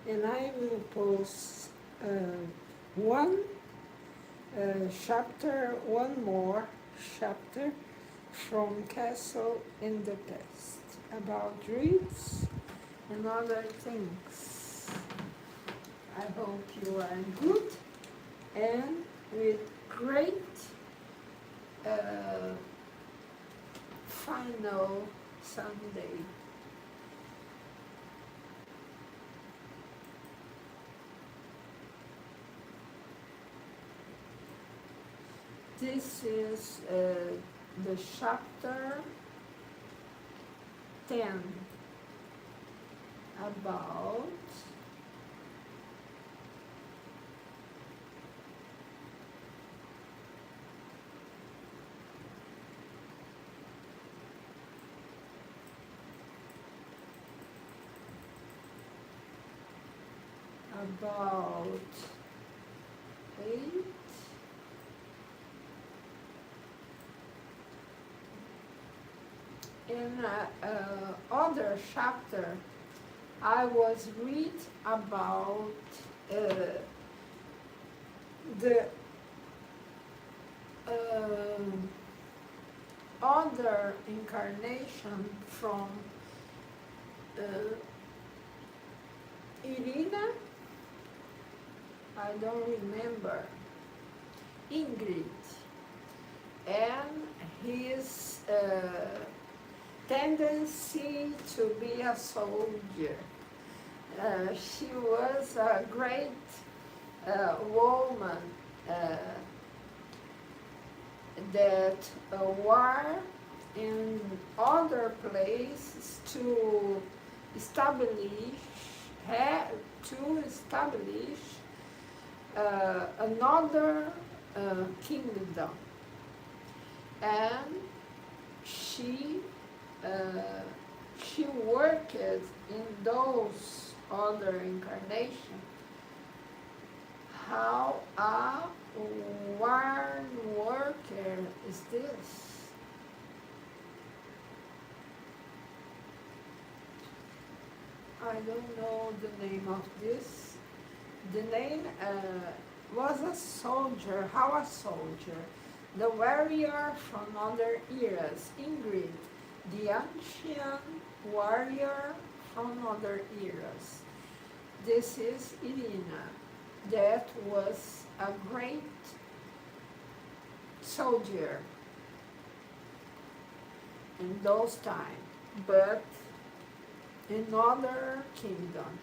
and I will post one chapter, one more chapter from Castle in the Past about druids and other things. I hope you are good and with great final Sunday. This is the chapter 10 about eight in other chapter I was read about the other incarnation from Irina, I don't remember, Ingrid, and his tendency to be a soldier. She was a great woman that war in other places to establish another kingdom, and she worked in those other incarnations. How a war worker is this? I don't know the name of this. The name was a soldier. How a soldier? The warrior from other eras. Ingrid, the ancient warrior from other eras. This is Irina, that was a great soldier in those times, but in other kingdom.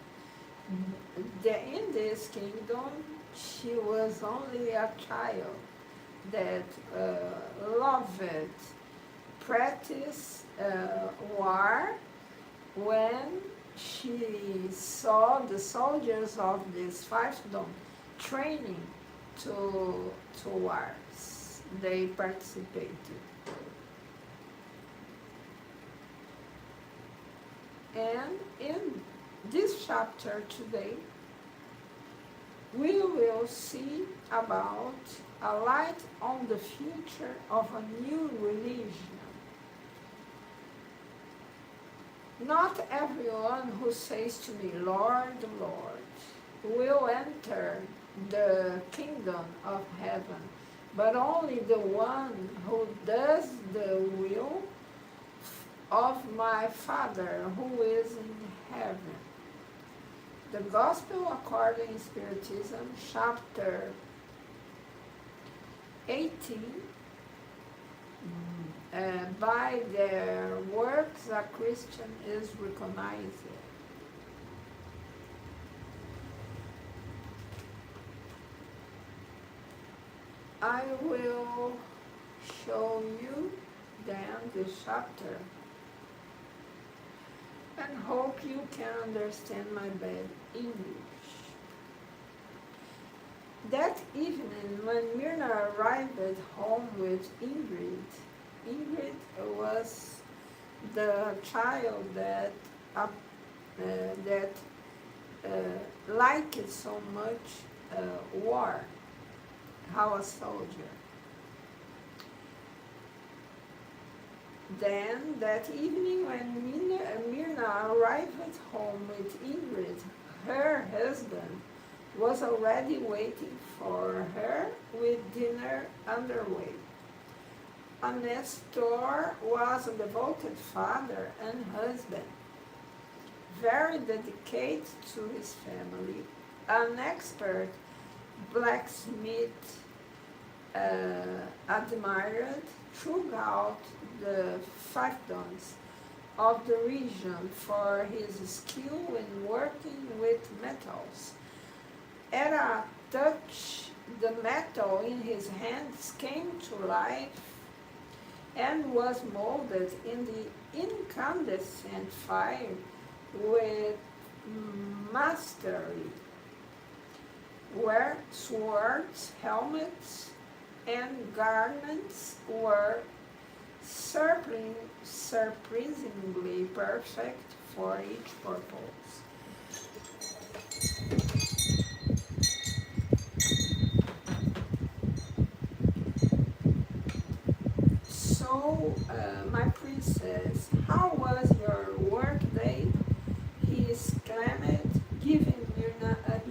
In this kingdom, she was only a child that loved practice war. When she saw the soldiers of this fiefdom training to wars, they participated. And in this chapter today, we will see about a light on the future of a new religion. Not everyone who says to me, Lord, Lord, will enter the kingdom of heaven, but only the one who does the will of my Father who is in heaven. The Gospel according to Spiritism, chapter 18, by their works a Christian is recognized. I will show you then this chapter and hope you can understand my bad English. That evening, when Myrna arrived at home with Ingrid, Ingrid was the child that liked so much war, how a soldier. Then, that evening when Myrna arrived at home with Ingrid, her husband was already waiting for her with dinner underway. Nestor was a devoted father and husband, very dedicated to his family, an expert blacksmith, admired throughout the fiefdoms of the region for his skill in working with metals. At a touch, the metal in his hands came to life and was molded in the incandescent fire with mastery, where swords, helmets, and garments were surprisingly perfect for each purpose. So, my princess, how was your work day? He exclaimed, giving Myrna a hug.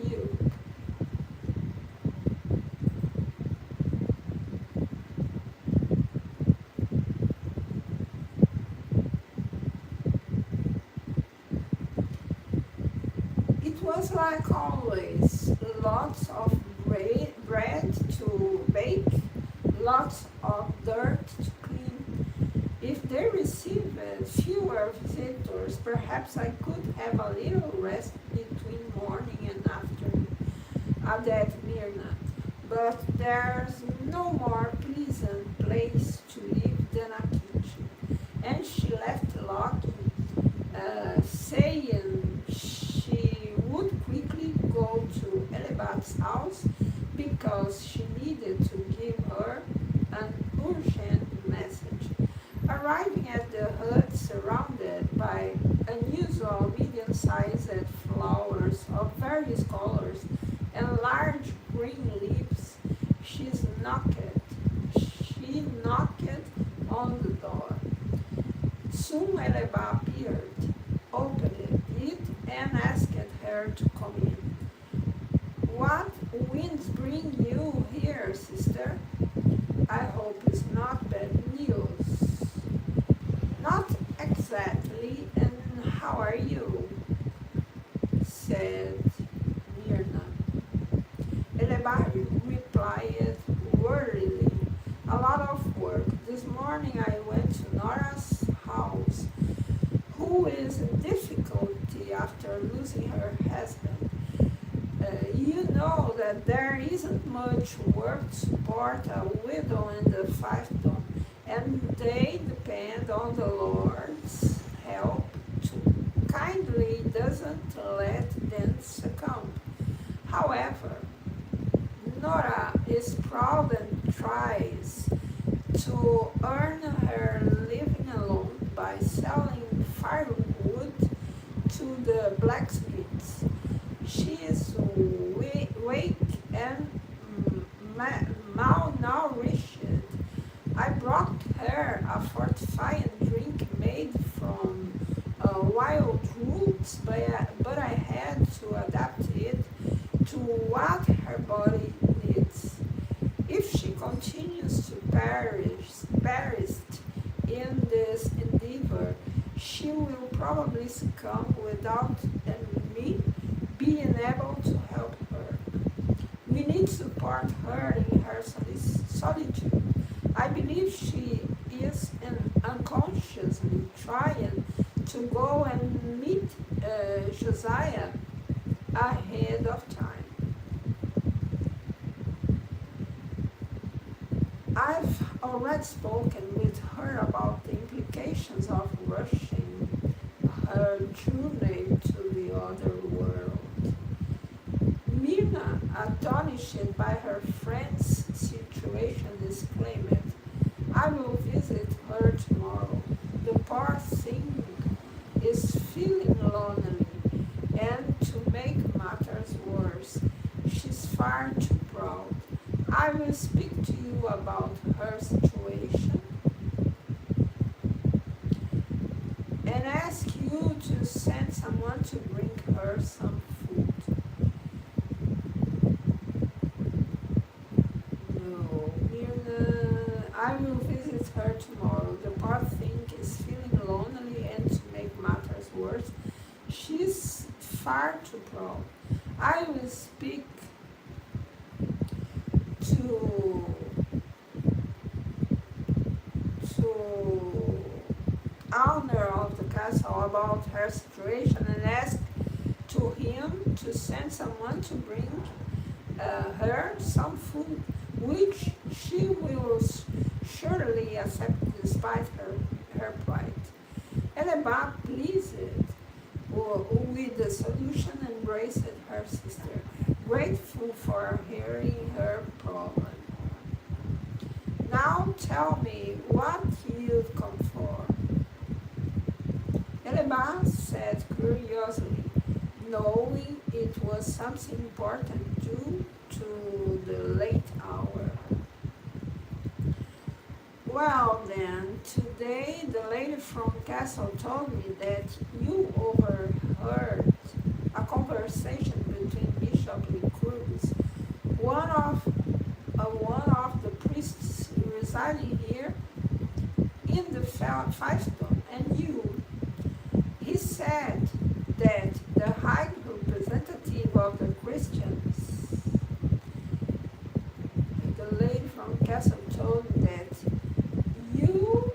It was like always, lots of bread to bake, lots of dirt to clean. If they received fewer visitors, perhaps I could have a little rest between morning and afternoon, added Myrna. But there's no more pleasant place to live than a kitchen. And she left locking, saying she would quickly go to Elibat's house because she needed to give her an urgent message. Arriving at the hut surrounded by unusual medium-sized flowers of various colors and large green leaves, she knocked on the door. Soon Elibat appeared, opened it, and asked her to come in. What winds bring you here, sister? I hope it's not bad news. Not exactly, and how are you? Said Myrna. Elibat replied wearily, a lot of work. This morning I went to Nora's house, who is in difficulty after losing her husband. You know that there isn't much work to support a widow in the fiefdom, and they depend on the Lord's help to kindly doesn't let them succumb. However, Nora is proud and tries to earn her living alone by selling firewood to the blacksmiths. She is weak and malnourished. I brought her a fortifying drink made from wild roots, but I had to adapt it to what her body needs. If she continues to perish in this endeavor, she will probably succumb without me being able to help her. We need to support her in her solitude. I believe she is unconsciously trying to go and meet Josiah ahead of time. I've already spoken with her about the implications of rushing her journey to the other world. Myrna, astonished by her friend's situation, exclaimed, I will visit her tomorrow. The poor thing is feeling lonely, and to make matters worse, she's far too proud. I will speak to you about her situation and ask you to send someone to bring her some food. too proud. I will speak to owner of the castle about her situation and ask to him to send someone to bring her some food, which she will surely accept despite her pride. Eleba, pleased with the solution, embraced her sister, grateful for hearing her problem. Now tell me what you've come for. Eleba said curiously, knowing it was something important due to the late hour. Well then, today the lady from Castle told me that you overheard a conversation between Bishop Lycurgus, one of the priests residing here in the fiefdom, and you. He said that the high representative of the Christians, the lady from Castle told me that you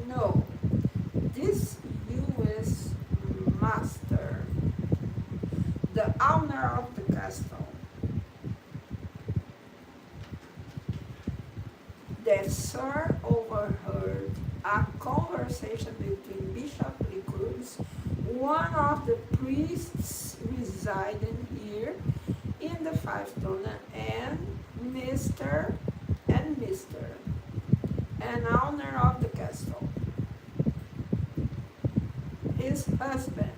know this U.S. master, the owner of the castle, that Sir overheard a conversation between Bishop Lycurgus, one of the priests residing here in the fiefdom, and Mr. an owner of the castle, his husband.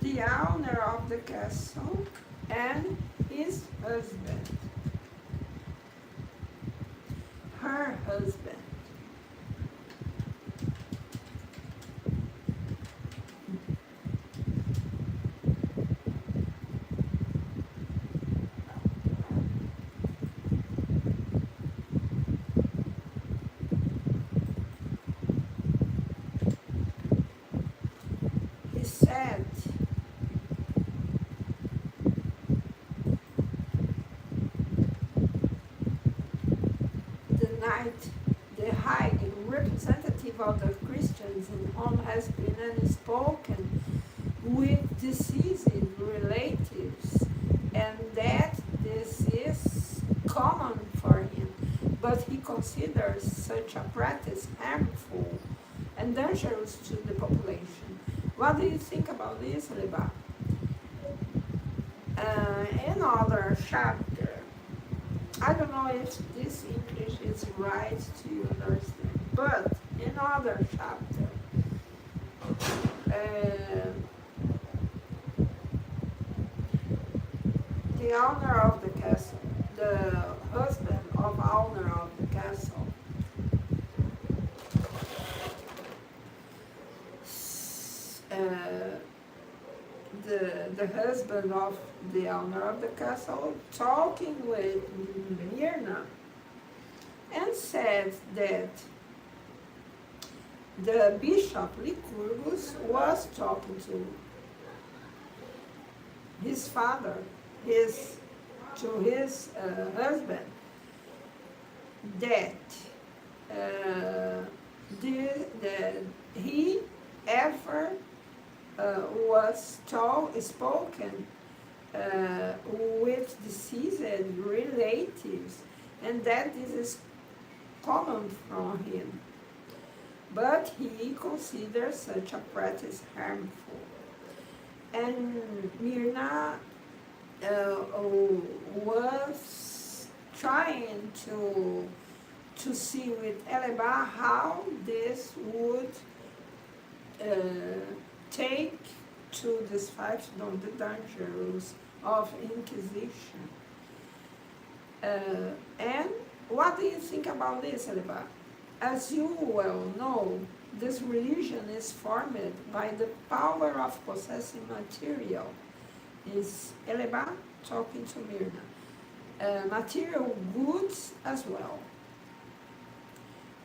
The owner of the castle and his husband, her husband. He said, the high representative of the Christians in whom has been unspoken with deceased relatives, and that this is common for him, but he considers such a practice harmful and dangerous to the population. What do you think about this, Eleba? Another chapter. I don't know if this English is right to understand, but another chapter. The owner of the castle, the husband of owner of the castle, the husband of the owner of the castle talking with Myrna and said that the Bishop Lycurgus was talking to his father, his husband, that he ever was spoken with deceased relatives, and that this is common from him. But he considers such a practice harmful. And Myrna was trying to see with Eleba how this would take to this fight on the dangers of Inquisition. And what do you think about this, Eleba? As you well know, this religion is formed by the power of possessing material. Is Eleba talking to Myrna? material goods as well.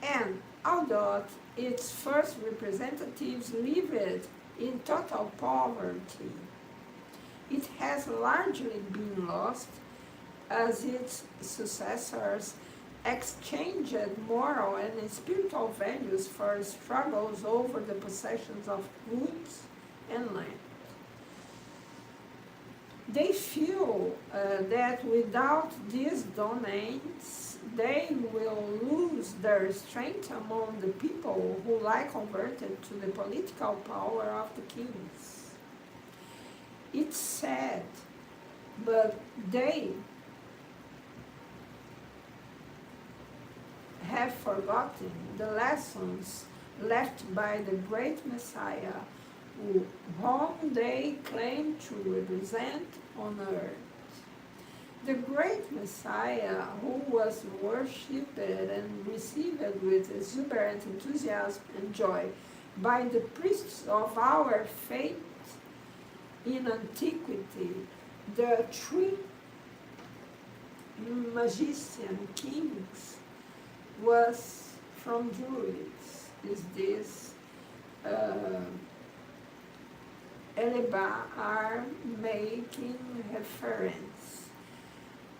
And although its first representatives lived in total poverty, it has largely been lost as its successors exchanged moral and spiritual values for struggles over the possessions of goods and land. They feel that without these domains, they will lose their strength among the people who lie converted to the political power of the kings. It's sad, but they have forgotten the lessons left by the great Messiah whom they claim to represent on earth. The great Messiah who was worshipped and received with exuberant enthusiasm and joy by the priests of our faith in antiquity, the three magician kings was from Druids. Is this Eleba are making reference.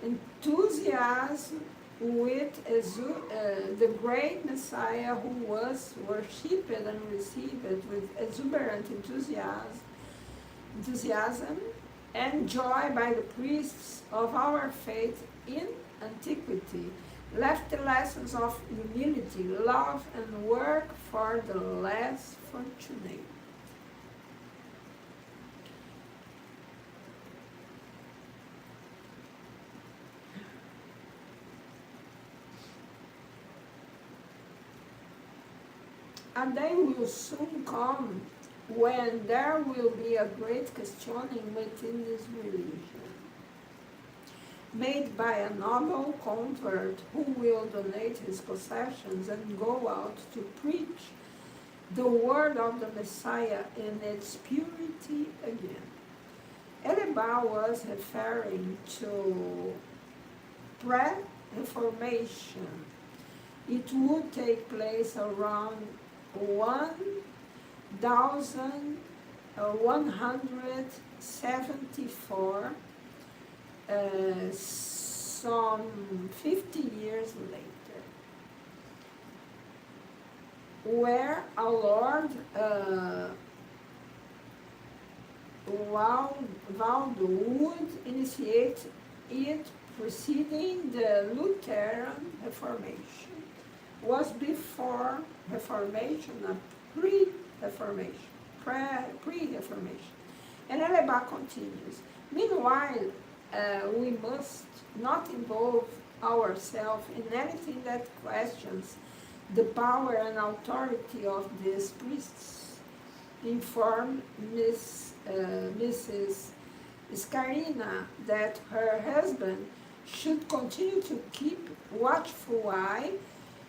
Enthusiasm with the great Messiah who was worshipped and received with exuberant enthusiasm and joy by the priests of our faith in antiquity, left the lessons of humility, love, and work for the less fortunate. A day will soon come when there will be a great questioning within this religion, made by a noble convert who will donate his possessions and go out to preach the word of the Messiah in its purity again. Eleba was referring to pre-Reformation. It would take place around 1174, some 50 years later, where our Lord Valdo would initiate it, preceding the Lutheran Reformation. Was before Reformation, a pre-Reformation, pre-Reformation. And Eleba continues, meanwhile, we must not involve ourselves in anything that questions the power and authority of these priests. Inform Mrs. Scarina that her husband should continue to keep watchful eye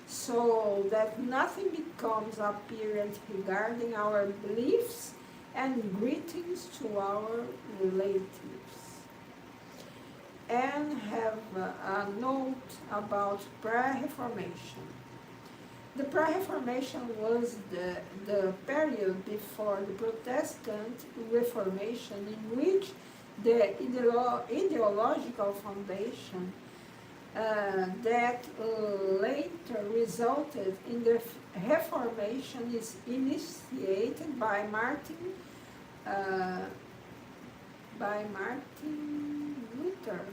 so that nothing becomes apparent regarding our beliefs and greetings to our relatives. And have a note about pre-Reformation. The pre-Reformation was the period before the Protestant Reformation, in which the ideological foundation that later resulted in the Reformation is initiated by Martin Luther,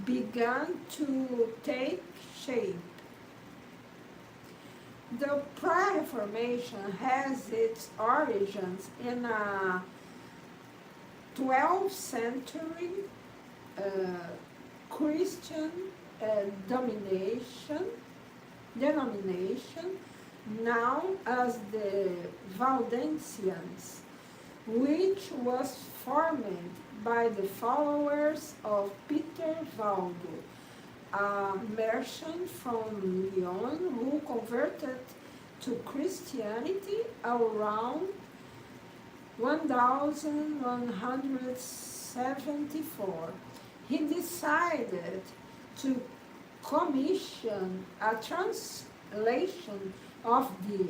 began to take shape. The pre-Reformation has its origins in a 12th century Christian denomination known as the Valdensians, which was formed by the followers of Peter Valdo, a merchant from Lyon who converted to Christianity around 1174. he decided to commission a translation of the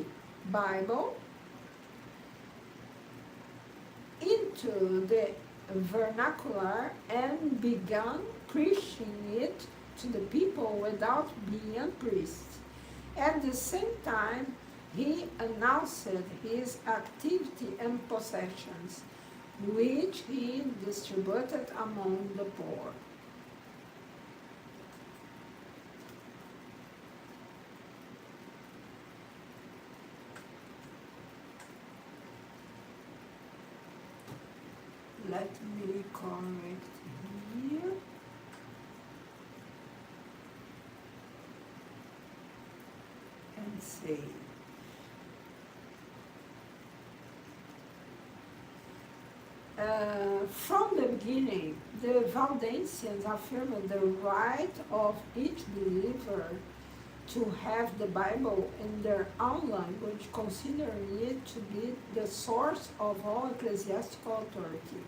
Bible into the vernacular and began preaching it to the people without being a priest. At the same time, he announced his activity and possessions, which he distributed among the poor. Let me correct here. And say, from the beginning, the Valdensians affirmed the right of each believer to have the Bible in their own language, considering it to be the source of all ecclesiastical authority.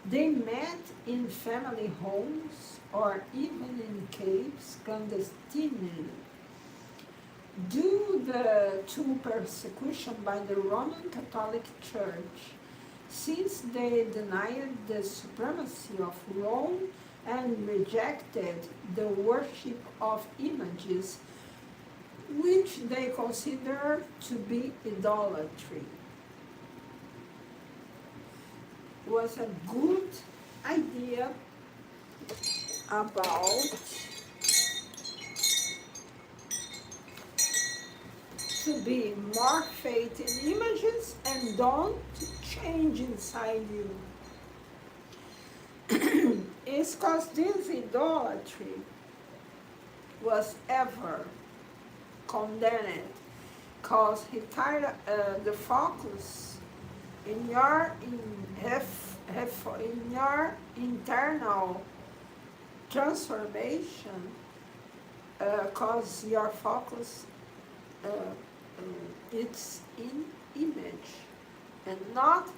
They met in family homes or even in caves clandestinely. Due to persecution by the Roman Catholic Church, since they denied the supremacy of Rome and rejected the worship of images, which they considered to be idolatry. Was a good idea about to be more faith in images and don't change inside you. It's because this idolatry was ever condemned, because he tied the focus in your internal transformation, because your focus it's in image and not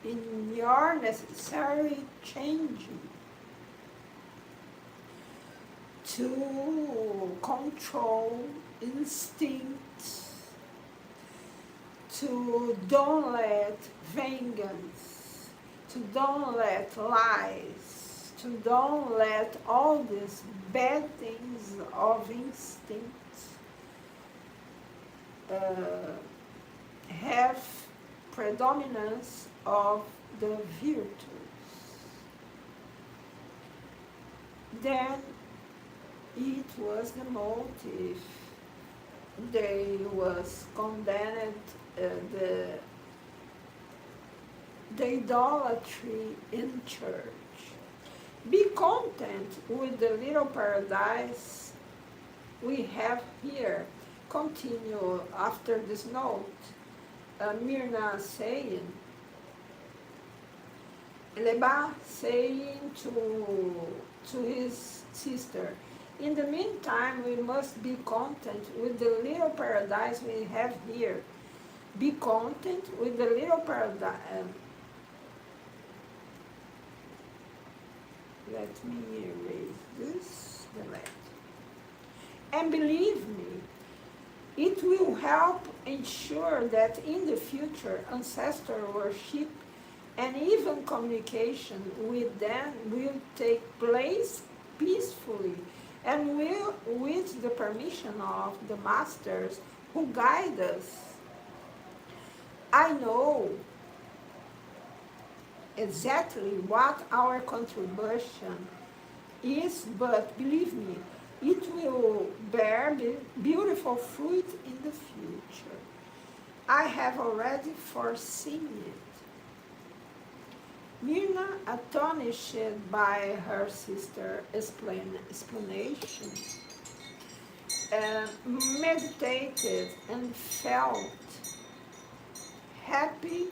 in your necessary changing to control instincts, to don't let vengeance, to don't let lies, to don't let all these bad things of instincts have predominance of the virtues. Then it was the motive. They was condemned the idolatry in church. Be content with the little paradise we have here. Continue after this note. Myrna saying, Leba saying to his sister, in the meantime, we must be content with the little paradise we have here. Be content with the little paradise. Let me erase this, delete. And believe me, it will help ensure that in the future, ancestor worship and even communication with them will take place peacefully and will with the permission of the masters who guide us. I know exactly what our contribution is, but believe me, it will bear beautiful fruit in the future. I have already foreseen it. Myrna, astonished by her sister's explanation, meditated and felt happy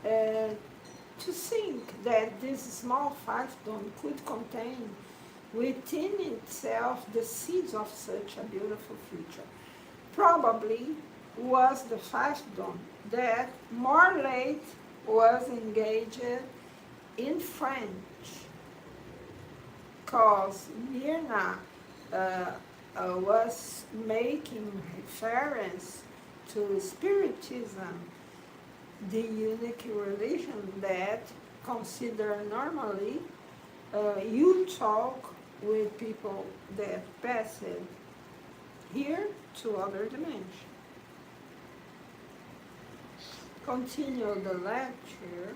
to think that this small fiefdom could contain within itself the seeds of such a beautiful future. Probably was the fiefdom that more late was engaged in French because Mirna was making reference to Spiritism, the unique religion that consider normally you talk with people that pass here to other dimension. Continue the lecture.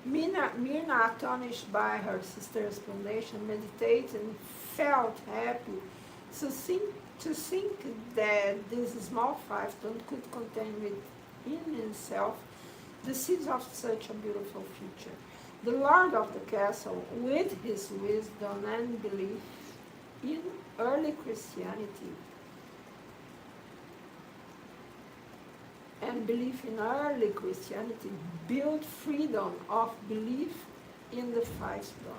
Mirna, astonished by her sister's explanation, meditated and felt happy to think that this small fiefdom could contain within itself the seeds of such a beautiful future. The lord of the castle, with his wisdom and belief in early Christianity, built freedom of belief in the fiefdom.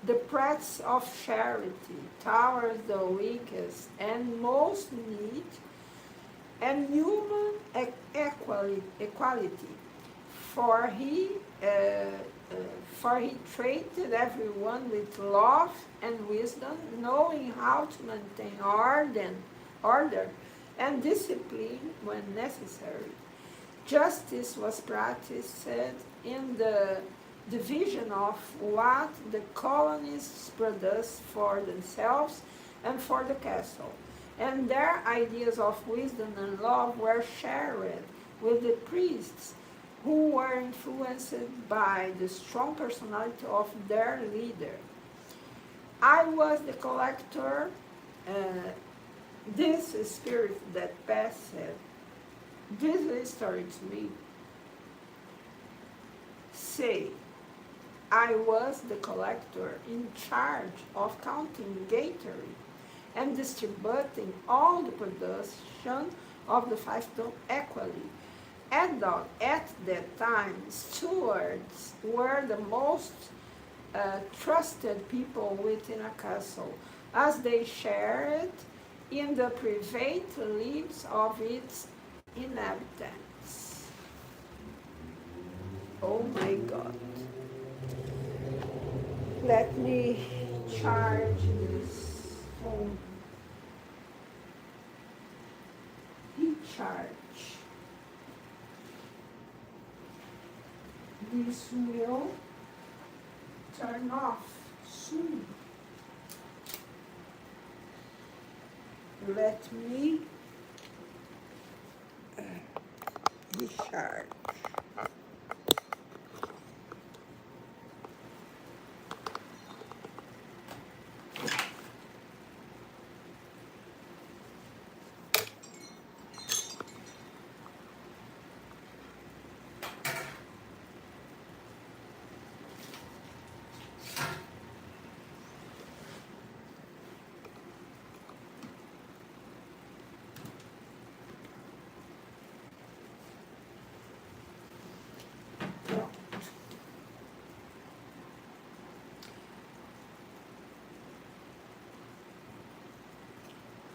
The practice of charity towards the weakest and most need, and human equality, for he treated everyone with love and wisdom, knowing how to maintain order and discipline when necessary. Justice was practiced in the division of what the colonists produced for themselves and for the castle, and their ideas of wisdom and love were shared with the priests, who were influenced by the strong personality of their leader. I was the collector, this spirit that passed, this history to me. Say, I was the collector in charge of counting, gathering, and distributing all the production of the fiefdom equally. At that time, stewards were the most trusted people within a castle, as they shared in the private lives of its inhabitants. Oh my God. Let me charge this phone. Recharge. This will turn off soon. Let me recharge.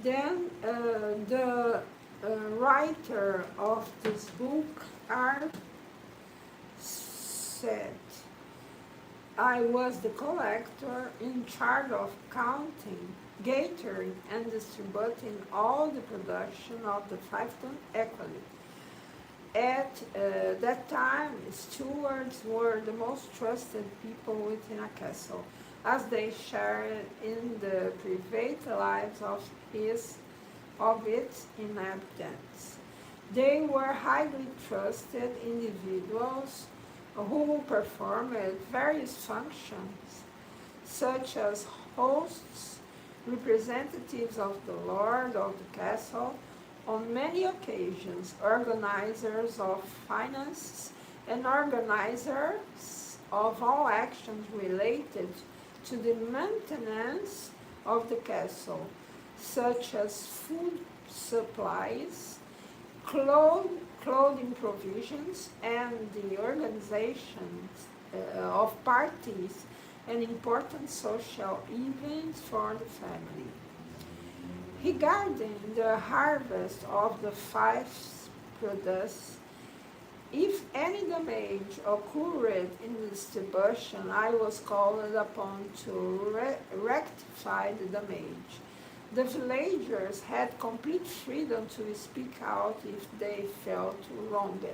Then the writer of this book said, I was the collector in charge of counting, gathering, and distributing all the production of the fiefdom equally. At that time, stewards were the most trusted people within a castle, as they shared in the private lives of its inhabitants. They were highly trusted individuals who performed various functions, such as hosts, representatives of the lord of the castle, on many occasions, organizers of finances, and organizers of all actions related to the maintenance of the castle, such as food supplies, clothing provisions, and the organization of parties and important social events for the family. Regarding the harvest of the fief produce, If any damage occurred in the distribution, I was called upon to rectify the damage. The villagers had complete freedom to speak out if they felt wronged.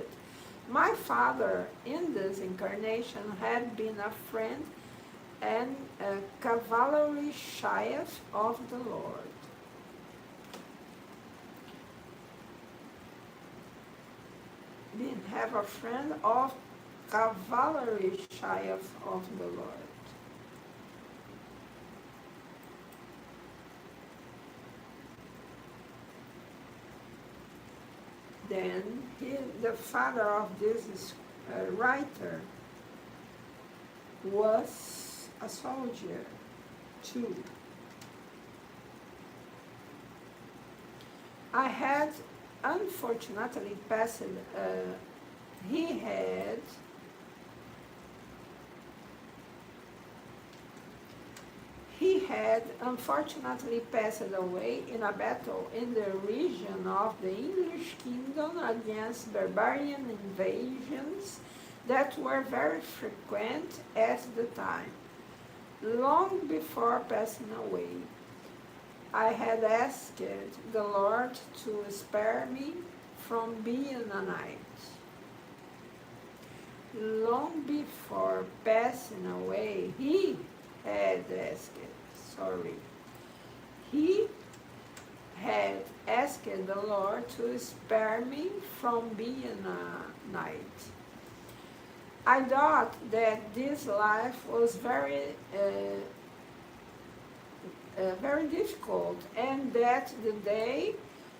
My father, in this incarnation, had been a friend and a cavalry chief of the Lord. Didn't have a friend of cavalry chief of the Lord. Then the father of this writer was a soldier too. I had unfortunately passed, he had unfortunately passed away in a battle in the region of the English kingdom against barbarian invasions that were very frequent at the time. Long before passing away, I had asked the Lord to spare me from being a knight. Long before passing away, he had asked the Lord to spare me from being a knight. I thought that this life was very difficult, and that the day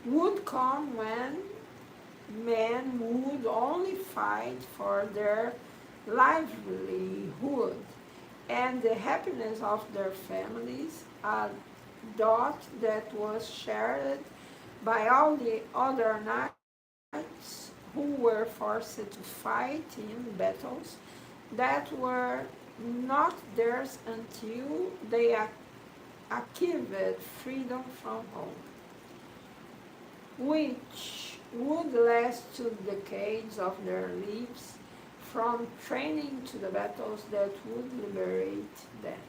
would come when men would only fight for their livelihood and the happiness of their families, a thought that was shared by all the other knights who were forced to fight in battles that were not theirs until they achieved freedom from home, which would last 2 decades of their lives, from training to the battles that would liberate them.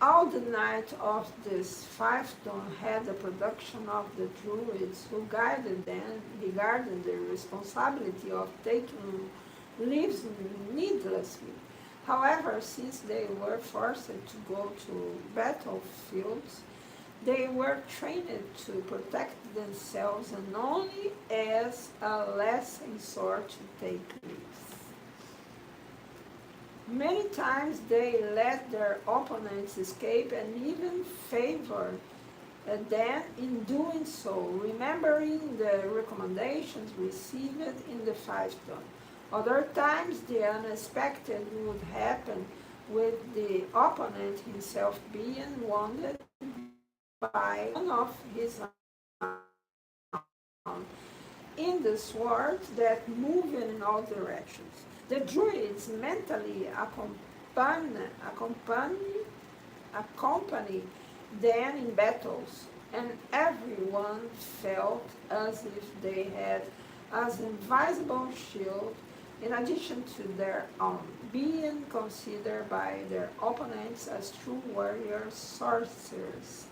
All the night of this fiefdom had the production of the druids who guided them regarding the responsibility of taking lives needlessly. However, since they were forced to go to battlefields, they were trained to protect themselves and only as a last resort to take lives. Many times they let their opponents escape and even favored them in doing so, remembering the recommendations received in the fiefdom. Other times the unexpected would happen, with the opponent himself being wounded by one of his own in the sword that moved in all directions. The druids mentally accompany them in battles, and everyone felt as if they had an invisible shield in addition to their own, being considered by their opponents as true warrior sorcerers,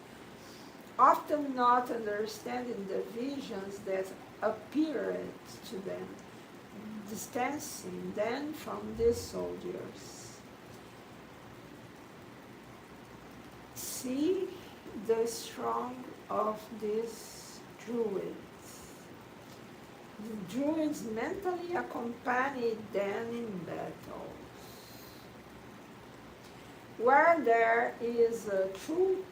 often not understanding the visions that appeared to them, distancing them from the soldiers. See the strength of these druids. The druids mentally accompanied them in battles. Where there is a true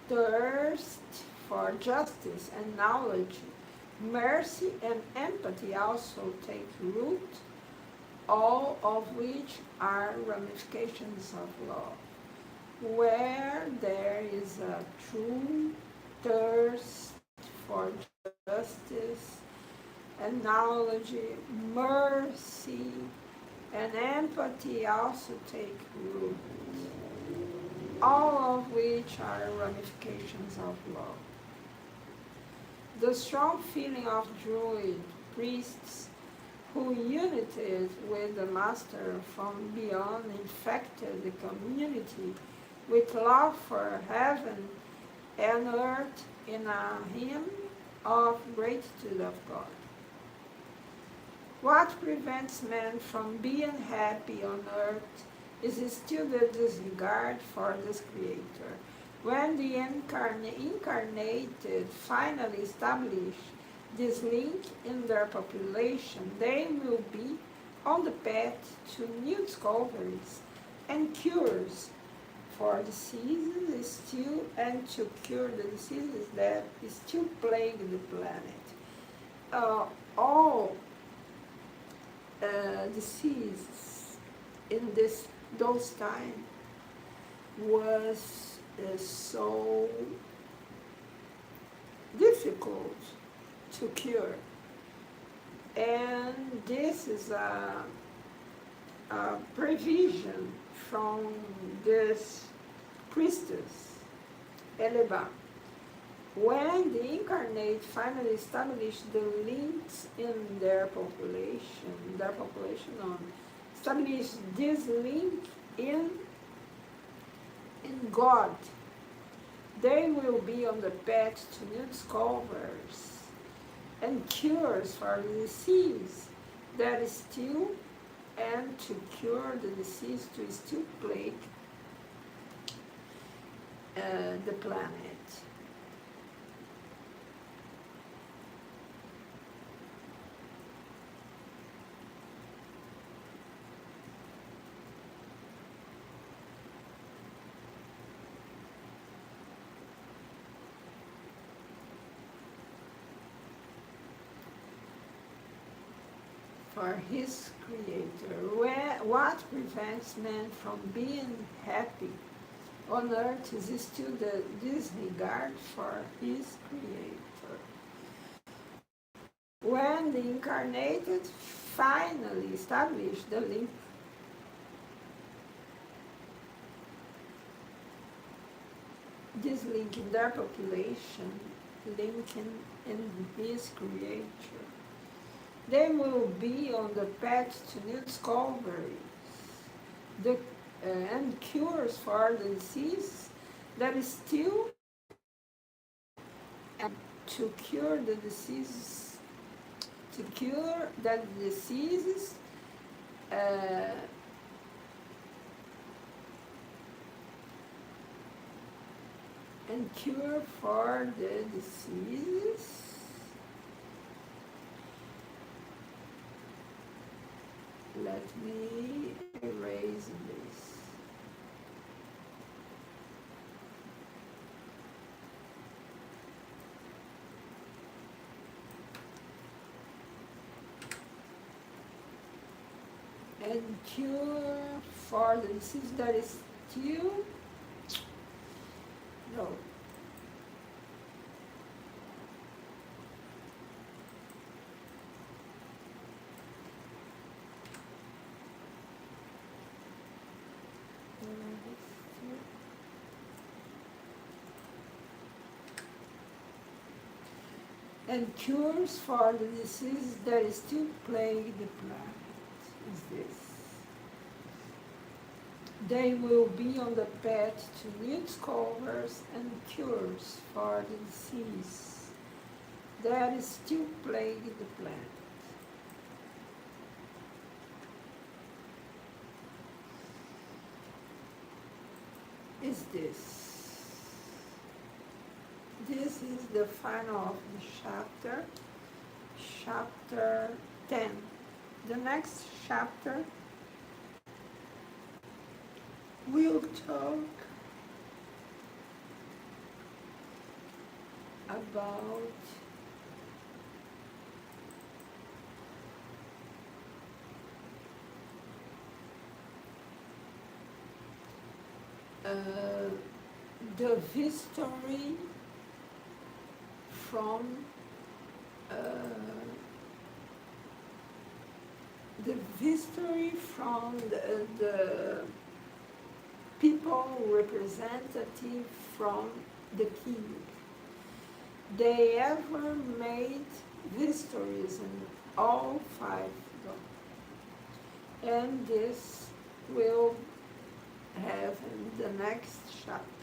thirst for justice and knowledge, mercy and empathy also take root, all of which are ramifications of love. Where there is a true thirst for justice and knowledge, mercy and empathy also take root, all of which are ramifications of love. The strong feeling of Druid priests who united with the Master from beyond infected the community with love for heaven and earth in a hymn of gratitude of God. What prevents man from being happy on earth is still the disregard for this Creator. When the incarnated finally establish this link in their population, they will be on the path to new discoveries and cures for diseases still and to cure the diseases that still plague the planet. All diseases in those times was so difficult to cure, and this is a provision from this priestess Eleba. When the incarnate finally established the links in their population established this link in God, they will be on the path to new discoveries and cures for the disease that is still, and to cure the disease to still plague the planet. For his Creator. What prevents man from being happy on earth is still the disregard for his Creator. When the incarnated finally established the link in their population, linking in his Creator, they will be on the path to new discoveries and cures for the disease that is still, and to cure the diseases, and cure for the diseases. Let me erase this. And cure for the disease that is still, no. And cures for the disease that is still plague the planet is this. They will be on the path to new discoveries and cures for the disease that is still plague the planet. Is this. This is the final of the chapter, chapter 10. The next chapter will talk about the history from the people representative from the king. they ever made histories in all five dogs. And this will have in the next chapter.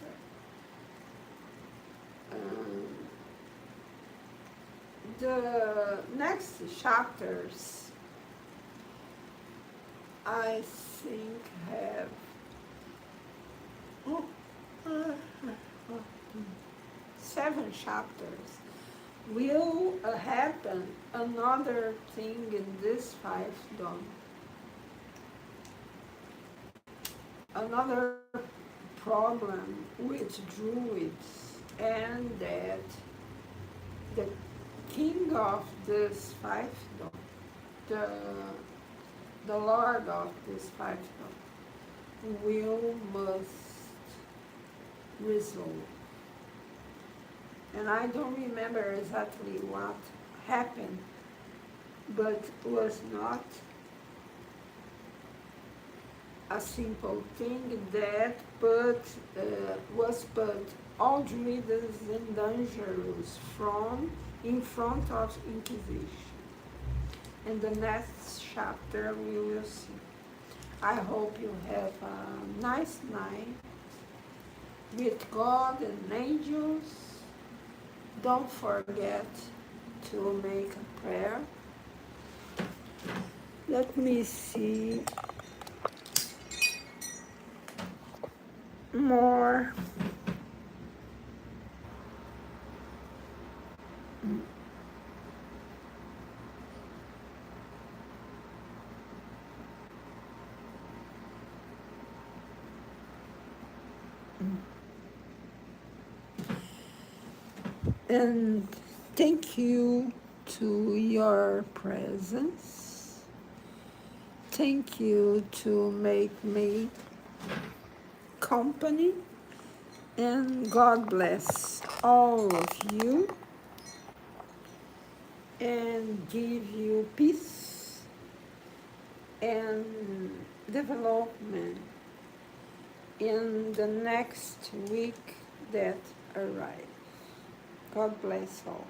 The next chapters, I think, have oh, uh, 7 chapters. Will happen another thing in this 5 dome. Another problem with druids, and that the king of this 5 dome, the lord of this 5 dome, will must resolve. And I don't remember exactly what happened, but was not a simple thing that was put all druids in dangers from in front of Inquisition. In the next chapter we will see. I hope you have a nice night with God and angels. Don't forget to make a prayer. Let me see more. And thank you to your presence. Thank you to make me company. And God bless all of you and give you peace and development in the next week that arrives. God bless all.